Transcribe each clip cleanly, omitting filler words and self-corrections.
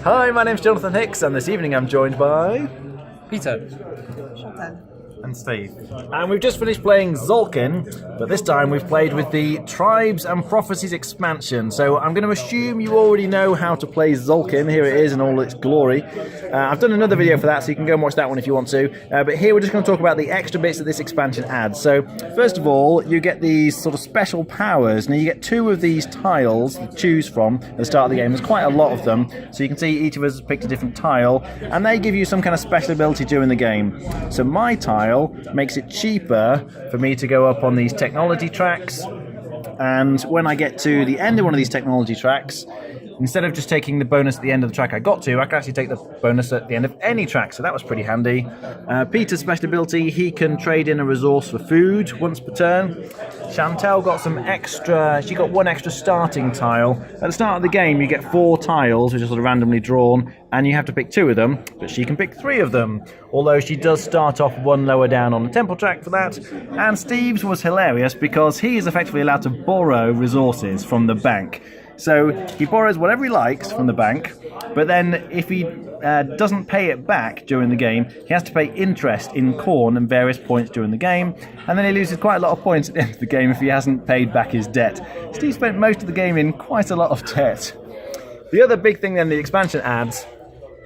Hi, my name's Jonathan Hicks, and this evening I'm joined by... Peter. Chantal. And Steve. And we've just finished playing Tzolk'in, but this time we've played with the Tribes and Prophecies expansion. So I'm going to assume you already know how to play Tzolk'in. Here it is in all its glory. I've done another video for that, so you can go and watch that one if you want to. But here we're just going to talk about the extra bits that this expansion adds. So first of all, you get these sort of special powers. Now you get 2 of these tiles to choose from at the start of the game. There's quite a lot of them. So you can see each of us has picked a different tile, and they give you some kind of special ability during the game. So my tile makes it cheaper for me to go up on these technology tracks, and when I get to the end of one of these technology tracks, instead of just taking the bonus at the end of the track I got to, I can actually take the bonus at the end of any track, so that was pretty handy. Peter's special ability, he can trade in a resource for food once per turn. Chantal got some extra, she got 1 extra starting tile. At the start of the game you get 4 tiles, which are sort of randomly drawn, and you have to pick 2 of them, but she can pick 3 of them, although she does start off 1 lower down on the temple track for that. And Steve's was hilarious because he is effectively allowed to borrow resources from the bank. So he borrows whatever he likes from the bank, but then if he doesn't pay it back during the game, he has to pay interest in corn and various points during the game, and then he loses quite a lot of points at the end of the game if he hasn't paid back his debt. Steve spent most of the game in quite a lot of debt. The other big thing then the expansion adds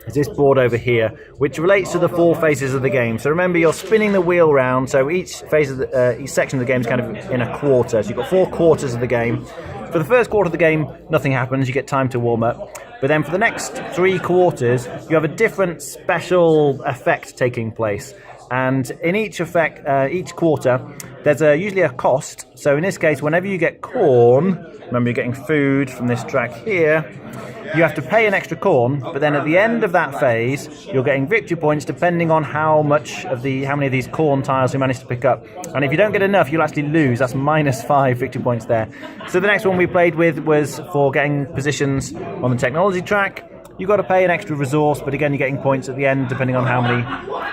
is this board over here, which relates to the 4 phases of the game. So remember, you're spinning the wheel round, so each phase of each section of the game is kind of in a quarter. So you've got 4 quarters of the game. For the first quarter of the game, nothing happens, you get time to warm up. But then for the next 3 quarters, you have a different special effect taking place. And in each effect, each quarter, there's usually a cost. So in this case, whenever you get corn, remember you're getting food from this track here, you have to pay an extra corn, but then at the end of that phase, you're getting victory points depending on how many of these corn tiles you manage to pick up. And if you don't get enough, you'll actually lose. That's -5 victory points there. So the next one we played with was for getting positions on the technology track. You've got to pay an extra resource, but again, you're getting points at the end depending on how many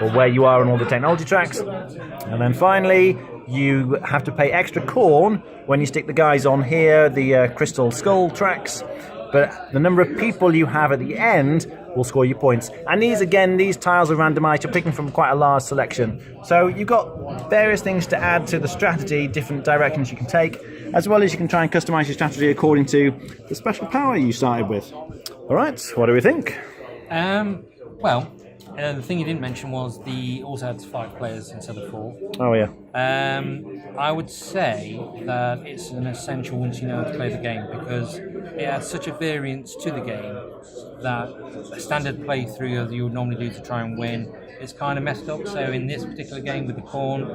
or where you are on all the technology tracks. And then finally, you have to pay extra corn when you stick the guys on here, the crystal skull tracks. But the number of people you have at the end will score you points. And these tiles are randomized. You're picking from quite a large selection. So you've got various things to add to the strategy, different directions you can take, as well as you can try and customize your strategy according to the special power you started with. All right, what do we think? The thing you didn't mention was the also had 5 players instead of 4. Oh, yeah. I would say that it's an essential once you know how to play the game, because it adds such a variance to the game that a standard playthrough as you would normally do to try and win is kind of messed up. So in this particular game with the corn,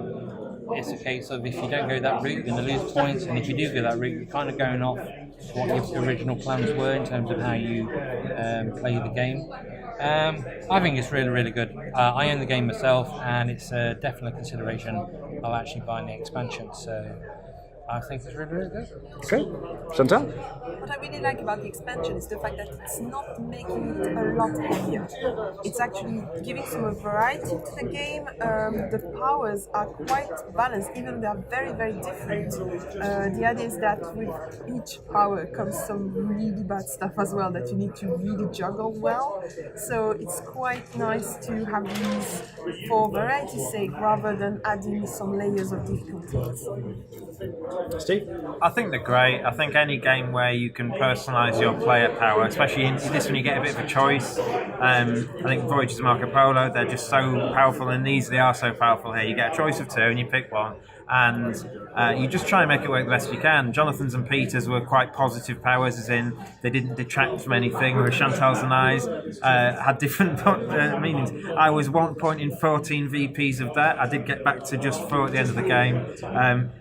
it's a case of if you don't go that route, you're going to lose points, and if you do go that route, you're kind of going off what your original plans were in terms of how you play the game. I think it's really, really good. I own the game myself, and it's definitely a consideration of actually buying the expansion. So I think it's really, really good. Okay, Chantal? What I really like about the expansion is the fact that it's not making it a lot heavier. It's actually giving some variety to the game. The powers are quite balanced, even though they are very, very different. The idea is that with each power comes some really bad stuff as well that you need to really juggle well. So it's quite nice to have these for variety's sake rather than adding some layers of difficulties. Steve? I think they're great. I think any game where you can personalise your player power, especially in this one you get a bit of a choice. I think Voyages of Marco Polo, they're just so powerful, and they are so powerful here. You get a choice of 2 and you pick one, and you just try and make it work the best you can. Jonathan's and Peter's were quite positive powers, as in they didn't detract from anything, whereas Chantal's and I's had different meanings. I was 1 point in 14 VPs of that. I did get back to just 4 at the end of the game,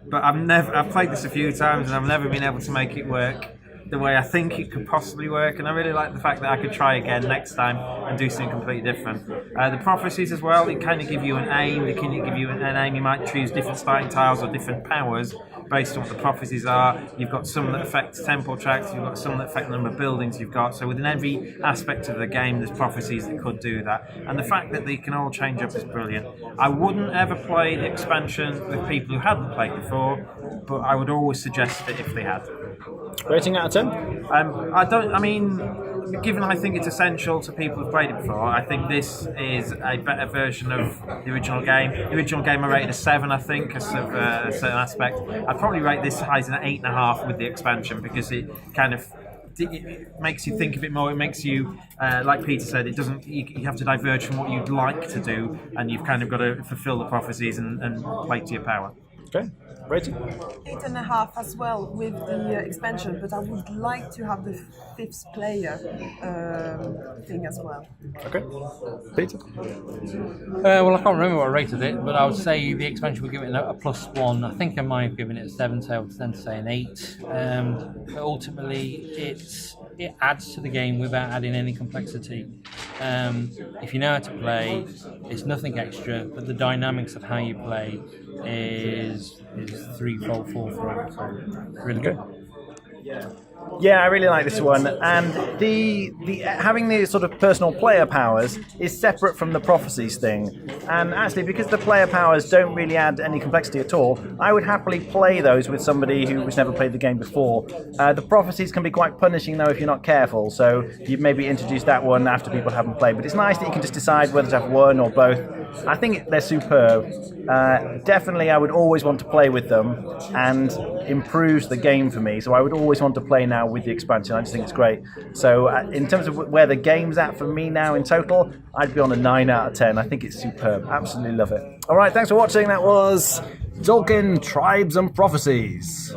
but I've played this a few times and I've never been able to make it work the way I think it could possibly work, and I really like the fact that I could try again next time and do something completely different. The prophecies as well, they kind of give you an aim. They can give you an aim. You might choose different starting tiles or different powers based on what the prophecies are. You've got some that affect temple tracks, you've got some that affect the number of buildings you've got. So within every aspect of the game, there's prophecies that could do that. And the fact that they can all change up is brilliant. I wouldn't ever play the expansion with people who hadn't played before, but I would always suggest it if they had. Rating out of 10? given I think it's essential to people who've played it before, I think this is a better version of the original game. The original game I rated a 7, I think, because of a certain aspect. I'd probably rate this as an 8.5 with the expansion, because it kind of it makes you think a bit more. It makes you, like Peter said, it doesn't. You have to diverge from what you'd like to do, and you've kind of got to fulfil the prophecies and play to your power. Okay, rating? 8.5 as well with the expansion, but I would like to have the 5th player thing as well. Okay, Peter? Well, I can't remember what I rated it, but I would say the expansion would give it a +1. I think I might have given it a 7, so I would tend to say an 8. But ultimately, it adds to the game without adding any complexity. If you know how to play, it's nothing extra, but the dynamics of how you play is threefold, fourfold. So really good. Yeah, I really like this one, and the having the sort of personal player powers is separate from the prophecies thing. And actually, because the player powers don't really add any complexity at all, I would happily play those with somebody who's never played the game before. The prophecies can be quite punishing though if you're not careful, so you maybe introduce that one after people haven't played. But it's nice that you can just decide whether to have one or both. I think they're superb. Definitely, I would always want to play with them, and improves the game for me. So I would always want to play now with the expansion. I just think it's great. So in terms of where the game's at for me now in total, I'd be on a 9 out of 10. I think it's superb. Absolutely love it. All right, thanks for watching. That was Tzolk'in, Tribes and Prophecies.